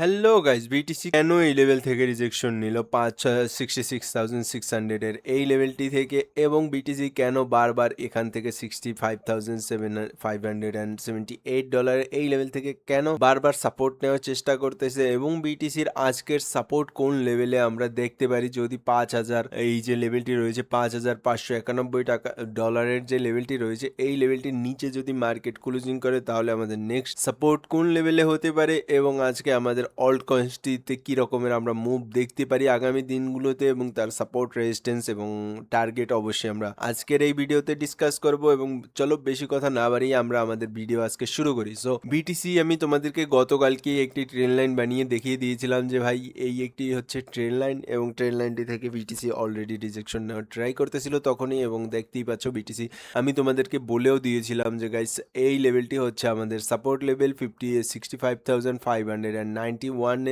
Hello guys, BTC কেন এই level থেকে রিজেকশন নিল 66,600 এর এই লেভেলটি থেকে, এবং বিটিসি কেন বারবার এখান থেকে $65,578 এই লেভেল থেকে কেন বারবার সাপোর্ট নেওয়ার চেষ্টা করতেছে, এবং বিটিসির আজকের সাপোর্ট কোন লেভেলে আমরা দেখতে পারি যদি 5,000 এই যে লেভেলটি রয়েছে $5,591 যে লেভেলটি রয়েছে এই লেভেলটির নিচে যদি মার্কেট ক্লোজিং করে তাহলে আমাদের নেক্সট সাপোর্ট কোন লেভেলে হতে পারে, এবং আজকে আমাদের অল্ট কয়েন্সটিতে কি রকমের আমরা মুভ দেখতে পারি আগামী দিনগুলোতে, এবং তার সাপোর্ট রেজিস্ট্যান্স এবং টার্গেট অবশ্যই আমরা আজকের এই ভিডিওতে ডিসকাস করব। এবং চলো বেশি কথা না বাড়িয়ে আমরা আমাদের ভিডিও আজকে শুরু করি। সো বিটিসি আমি তোমাদেরকে গতকালকে একটি ট্রেন লাইন বানিয়ে দেখিয়ে দিয়েছিলাম যে ভাই এই একটি হচ্ছে ট্রেন লাইন, এবং ট্রেন লাইনটি থেকে বিটিসি অলরেডি রিজেকশন নেওয়ার ট্রাই করতেছিল তখনই, এবং দেখতেই পাচ্ছ বিটিসি আমি তোমাদেরকে বলেও দিয়েছিলাম যে গাইস এই লেভেলটি হচ্ছে আমাদের সাপোর্ট লেভেল 65,591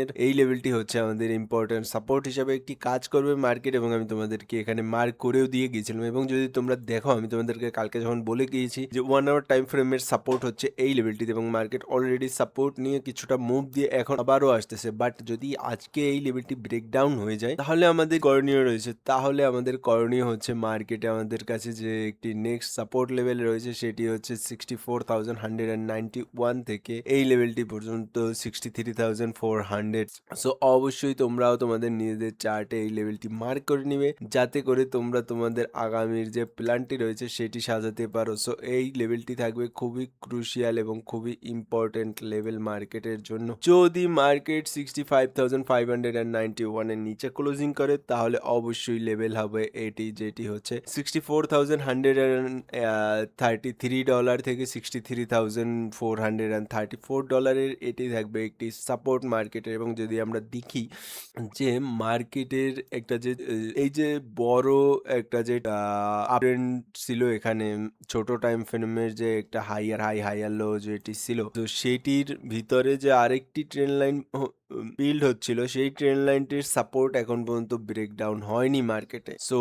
এর এই লেভেলটি হচ্ছে আমাদের ইম্পর্টেন্ট সাপোর্ট হিসাবে একটি কাজ করবে মার্কেট, এবং আমি তোমাদেরকে এখানে মার্ক করেও দিয়ে গিয়েছিলাম। এবং যদি তোমরা দেখো আমি তোমাদেরকে কালকে যখন বলে গিয়েছি যে 1 আওয়ার টাইম ফ্রেমের সাপোর্ট হচ্ছে এই লেভেলটিতে, এবং মার্কেট অলরেডি সাপোর্ট নিয়ে কিছুটা মুভ দিয়ে এখন আবারও আসতেছে। বাট যদি আজকে এই লেভেলটি ব্রেকডাউন হয়ে যায় তাহলে আমাদের করণীয় রয়েছে, তাহলে আমাদের করণীয় হচ্ছে মার্কেটে আমাদের কাছে যে একটি নেক্সট সাপোর্ট লেভেল রয়েছে সেটি হচ্ছে 64,191 থেকে এই লেভেলটি পর্যন্ত 63,400। সো অবশ্যই তোমরাও তোমাদের নিজেদের চার্টে এই লেভেলটি মার্ক করে নিবে যাতে করে তোমরা তোমাদের আগামীর যে প্ল্যানটি রয়েছে সেটি সাজাতে পারো। সো এই লেভেলটি থাকবে খুবই ক্রুশিয়াল এবং খুবই ইম্পর্টেন্ট লেভেল মার্কেটের জন্য। যদি মার্কেট 65,591 এর নিচে ক্লোজিং করে তাহলে অবশ্যই লেভেল হবে এটি, যেটি হচ্ছে $64,133 থেকে $63,434 এটি থাকবে একটি সাপোর্ট মার্কেটের। এবং যদি আমরা দেখি যে মার্কেটের একটা যে এই যে বড় একটা যে আপট্রেন্ড ছিল এখানে ছোট টাইম ফ্রেমের যে একটা হাইয়ার লো যেটি ছিল, তো সেটির ভিতরে যে আরেকটি ট্রেন লাইন বিল্ড হচ্ছিল সেই ট্রেন লাইনটির সাপোর্ট এখন পর্যন্ত ব্রেকডাউন হয়নি মার্কেটে। সো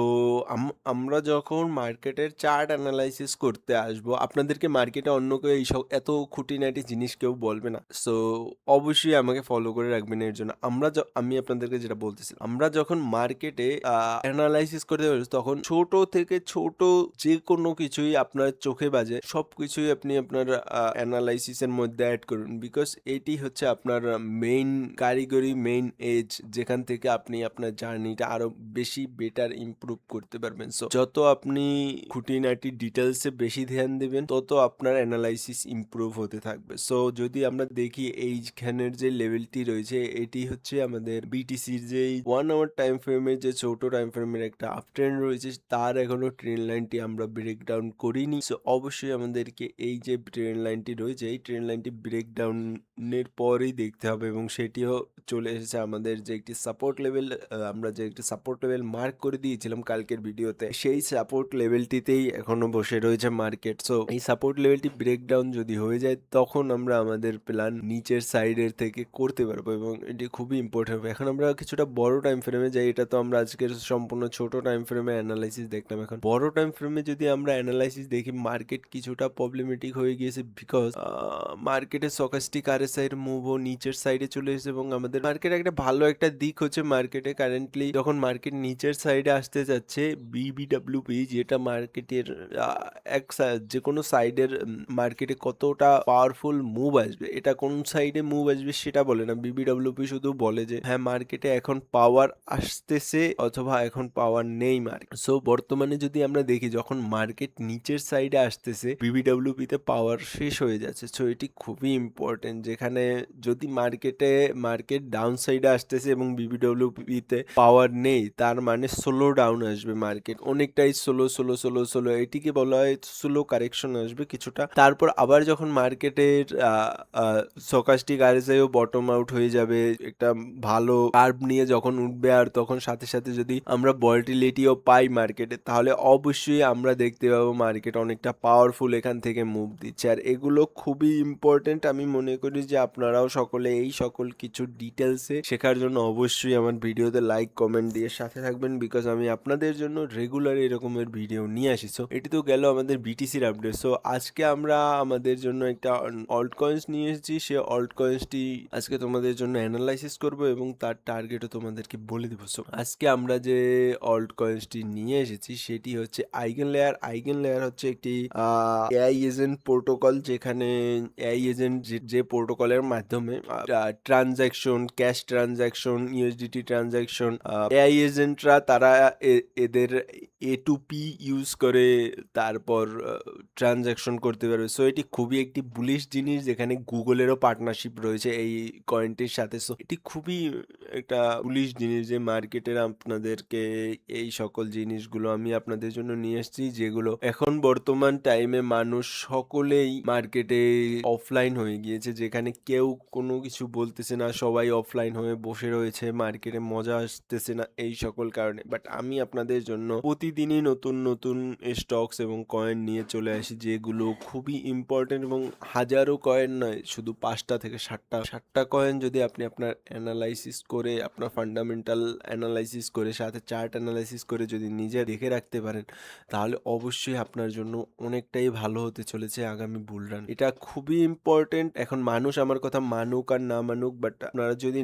আমরা যখন মার্কেটের চার্ট অ্যানালাইসিস করতে আসবো আপনাদেরকে মার্কেটে অন্য কেউ এইসব এত খুঁটিনাটি জিনিস কেউ বলবে না। সো অবশ্যই আমাকে ফলো করে রাখবেন এর জন্য। আমি আপনাদেরকে যেটা বলতেছিলাম, আমরা যখন মার্কেটে অ্যানালাইসিস করতে পারি তখন ছোট থেকে ছোট যে কোনো কিছুই আপনার চোখে বাজে সবকিছুই আপনি আপনার অ্যানালাইসিসের মধ্যে অ্যাড করুন, বিকজ এটি হচ্ছে আপনার মেইন কারিগরি মেইন এজ যেখান থেকে আপনি আপনার জার্নিটা আরো বেশি বেটার ইমপ্রুভ করতে পারবেন। সো যত আপনি খুঁটিনাটি ডিটেলসে বেশি ধ্যান দেবেন তত আপনার অ্যানালাইসিস ইমপ্রুভ হতে থাকবে। সো যদি আমরা দেখি এইখানের যে লেভেলটি রয়েছে এটি হচ্ছে আমাদের বিটিসির যে 1 আওয়ার টাইম ফ্রেমের যে ছোট টাইম ফ্রেমের একটা আপ ট্রেন্ড রয়েছে তার এখনো ট্রেন লাইনটি আমরা ব্রেকডাউন করিনি। সো অবশ্যই আমাদেরকে এই যে ট্রেন লাইনটি রয়েছে এই ট্রেন লাইনটি ব্রেকডাউনের পরেই দেখতে হবে, এবং সেটিও চলে এসেছে আমাদের যে একটি সাপোর্ট লেভেল, আমরা যে একটি সাপোর্ট লেভেল মার্ক করে দিয়েছিলাম কালকের ভিডিওতে, সেই সাপোর্ট লেভেলটিতেই এখনো বসে রয়েছে মার্কেট। সো এই সাপোর্ট লেভেলটি ব্রেকডাউন যদি হয়ে যায় তখন আমরা আমাদের প্ল্যান নিচের সাইডের থেকে করতে পারবো, এবং এটি খুবই ইম্পর্টেন্ট হবে। এখন আমরা কিছুটা বড় টাইম ফ্রেমে যাই, এটা তো আমরা আজকের সম্পূর্ণ ছোট টাইম ফ্রেমে অ্যানালাইসিস দেখলাম। এখন বড় টাইম ফ্রেমে যদি আমরা অ্যানালাইসিস দেখি মার্কেট কিছুটা প্রবলেমেটিক হয়ে গিয়েছে, বিকজ মার্কেটের স্টকাস্টিক আরএসআই এর মুভও নিচের সাইডে চলে এসেছে, এবং আমাদের মার্কেট একটা ভালো একটা দিক হচ্ছে মার্কেটে কারেন্টলি যখন মার্কেট নিচের সাইডে আসতে যাচ্ছে বিবিডব্লিউপি যেটা মার্কেটের যে কোনো সাইডের মার্কেটে কতটা পাওয়ারফুল মুভ আসবে, এটা কোন সাইডে মুভ আসবে সেটা বলে না, বিবিডব্লিউপি শুধু বলে যে হ্যাঁ মার্কেটে এখন পাওয়ার আসতেছে অথবা এখন পাওয়ার নেই মার্কেট। সো বর্তমানে যদি আমরা দেখি যখন মার্কেট নিচের সাইডে আসতেছে বিবিডব্লিউপি তে পাওয়ার শেষ হয়ে যাচ্ছে। সো এটি খুবই ইম্পর্টেন্ট, যেখানে যদি মার্কেট ডাউন সাইডে আসতেছে এবং বিবিডব্লিউপি তে পাওয়ার নেই তার মানে স্লো ডাউন আসবে, মার্কেট অনেকটাই স্লো এটিকে বলা হয় স্লো কারেকশন আসবে কিছুটা। তারপর আবার যখন মার্কেটের স্টকাস্টিক আরএসআইও বটম আউট হয়ে যাবে একটা ভালো কার্ভ নিয়ে যখন উঠবে, আর তখন সাথে সাথে যদি আমরা ভলাটিলিটিও পাই মার্কেটে তাহলে অবশ্যই আমরা দেখতে পাবো মার্কেট অনেকটা পাওয়ারফুল এখান থেকে মুভ দিচ্ছে। আর এগুলো খুবই ইম্পর্টেন্ট, আমি মনে করি যে আপনারাও সকলে এই সকল কিছু ডিটেলসে শেখার জন্য অবশ্যই আমার ভিডিওতে লাইক কমেন্ট দিয়ে সাথে থাকবেন, বিকজ আমি আপনাদের জন্য রেগুলার এরকমের ভিডিও নিয়ে আসি। সো এটি তো গেল আমাদের বিটিসির আপডেট। সো আজকে আমরা আমাদের জন্য একটা অল্ট কয়েন্স নিয়ে এসেছি। সে অল্ট কয়েন্সটি আজকে তোমাদের জন্য অ্যানালাইসিস করব এবং তার টার্গেটও তোমাদেরকে বলে দেবো। সো আজকে আমরা যে অল্ট কয়েন্সটি নিয়ে এসেছি সেটি হচ্ছে আইগেন লেয়ার। আইগেন লেয়ার হচ্ছে একটি এআই এজেন্ট প্রোটোকল, যেখানে এআই এজেন্ট যে প্রোটোকলের মাধ্যমে transaction, cash transaction, USDT transaction, AI এজেন্টরা তারা এদের A2P ইউজ করে তারপর ট্রানজ্যাকশন করতে পারবে। সো এটি খুবই একটি বুলিশ জিনিস, যেখানে গুগলেরও পার্টনারশিপ রয়েছে এই কয়েনটির সাথে। সো এটি খুবই একটা বুলিশ জিনিস যে মার্কেটের আপনাদেরকে এই সকল জিনিসগুলো আমি আপনাদের জন্য নিয়ে এসেছি, যেগুলো এখন বর্তমান টাইমে মানুষ সকলেই মার্কেটে অফলাইন হয়ে গিয়েছে, যেখানে কেউ কোনো কিছু বলতেছে না, সবাই অফলাইন হয়ে বসে রয়েছে, মার্কেটে মজা আসতেছে না এই সকল কারণে। বাট আমি আপনাদের জন্য প্রতিদিনই নতুন নতুন স্টকস এবং কয়েন নিয়ে চলে আসি, যেগুলো খুবই ইম্পর্টেন্ট, এবং হাজারো কয়েন নয়, শুধু 5টা থেকে 7টা কয়েন যদি আপনি আপনার অ্যানালাইসিস করে, আপনার ফান্ডামেন্টাল অ্যানালাইসিস করে, সাথে চার্ট অ্যানালাইসিস করে যদি নিজে দেখে রাখতে পারেন, তাহলে অবশ্যই আপনার জন্য অনেকটাই ভালো হতে চলেছে আগামী বুল রান। এটা খুবই ইম্পর্টেন্ট। এখন মানুষ আমার কথা মানুক আর না মানুক, বাট আপনারা যদি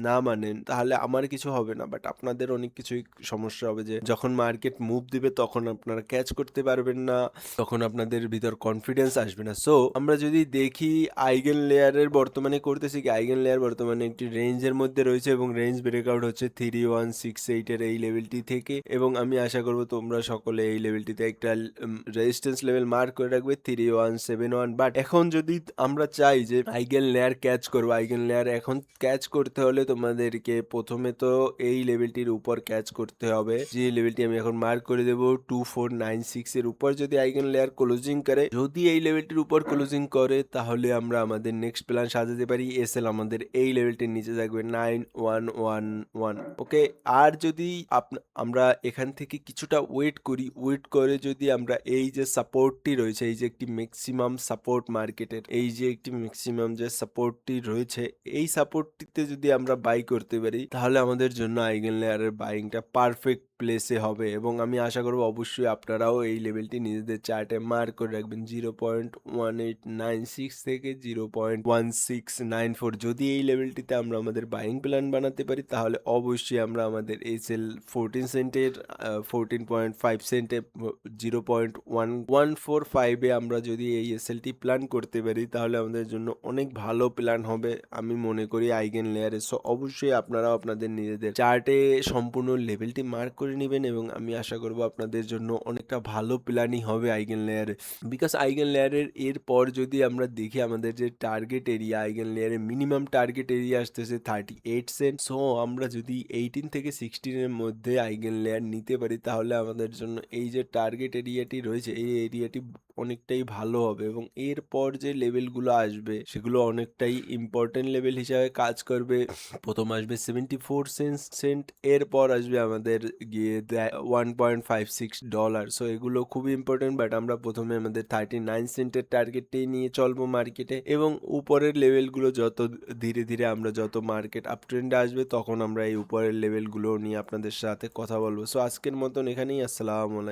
না মানেন তাহলে আমার কিছু হবে না, বাট আপনাদের অনেক কিছুই সমস্যা হবে। যে যখন মার্কেট মুভ দিবে তখন আপনারা ক্যাচ করতে পারবেন না, তখন আপনাদের ভিতর কনফিডেন্স আসবে না। সো আমরা যদি দেখি আইগেন লেয়ারের বর্তমানে করতেছি কি, আইগেন লেয়ার বর্তমানে একটি রেঞ্জের মধ্যে রয়েছে এবং রেঞ্জ ব্রেকআউট হচ্ছে 3168 এর এই লেভেলটি থেকে, এবং আমি আশা করব তোমরা সকলে এই লেভেলটিতে একটা রেজিস্ট্যান্স লেভেল মার্ক করে রাখবে 3171। বাট এখন যদি আমরা চাই যে আইগেন লেয়ার ক্যাচ করবো, আইগেন লেয়ার এখন ক্যাচ করতে হলে তোমাদেরকে প্রথমে তো এই লেভেলটির উপর ক্যাচ করতে হবে, যে লেভেলটি আমি এখন মার্ক করে দেবো 2496 এর উপর। যদি আইগেন লেয়ার ক্লোজিং করে, যদি এই লেভেলটির উপর ক্লোজিং করে, তাহলে আমরা আমাদের নেক্সট প্ল্যান সাজাতে পারি। এসএল আমাদের এই লেভেলটির নিচে থাকবে 9111। ওকে, আর যদি আমরা এখান থেকে কিছুটা ওয়েট করে যদি আমরা এই যে সাপোর্টটি রয়েছে, এই যে একটি ম্যাক্সিমাম সাপোর্ট মার্কেটের, এই যে একটি ম্যাক্সিমাম যে সাপোর্টটি রয়েছে, এই সাপোর্টটিতে যদি আমরা বাই করতে পারি, তাহলে আমাদের জন্য আইগেন লেয়ারের বাইংটা পারফেক্ট প্লেসে হবে। এবং আমি আশা করব অবশ্যই আপনারাও এই লেভেলটি নিজেদের চার্টে মার্ক করে রাখবেন 0.1896 থেকে 0.1694। যদি এই লেভেলটিতে আমরা আমাদের বাইং প্ল্যান বানাতে পারি, তাহলে অবশ্যই আমরা আমাদের এসএল 14 সেন্টের 14.5 সেন্টে 0.1145 আমরা যদি এই এসএলটি প্ল্যান করতে পারি, তাহলে আমাদের জন্য অনেক ভালো প্ল্যান হবে আমি মনে করি আইগেন লেয়ারে। সো অবশ্যই আপনারাও আপনাদের নিজেদের চার্টে সম্পূর্ণ লেভেলটি মার্ক করে নেবেন, এবং আমি আশা করব আপনাদের জন্য অনেকটা ভালো প্ল্যানই হবে আইগেন লেয়ারে। বিকজ আইগেন লেয়ারের এরপর যদি আমরা দেখি আমাদের যে টার্গেট এরিয়া, আইগেন লেয়ারে মিনিমাম টার্গেট এরিয়া আসতেছে 38 সেন্ট। সো আমরা যদি 18 থেকে 16 এর মধ্যে আইগেন লেয়ার নিতে পারি, তাহলে আমাদের জন্য এই যে টার্গেট এরিয়াটি রয়েছে, এই এরিয়াটি অনেকটাই ভালো হবে, এবং এরপর যে লেভেলগুলো আসবে সেগুলো অনেকটাই ইম্পর্টেন্ট লেভেল হিসাবে কাজ করবে। প্রথম আসবে 74 সেন্ট, এরপর আসবে আমাদের গিয়ে $1.56। সো এগুলো খুবই ইম্পর্টেন্ট, বাট আমরা প্রথমে আমাদের 39 সেন্টের টার্গেটটাই নিয়ে চলবো মার্কেটে, এবং উপরের লেভেলগুলো যত ধীরে ধীরে আমরা যত মার্কেট আপ ট্রেন্ডে আসবে, তখন আমরা এই উপরের লেভেলগুলো নিয়ে আপনাদের সাথে কথা বলবো। সো আজকের মতন এখানেই, আসসালামু আলাইকুম।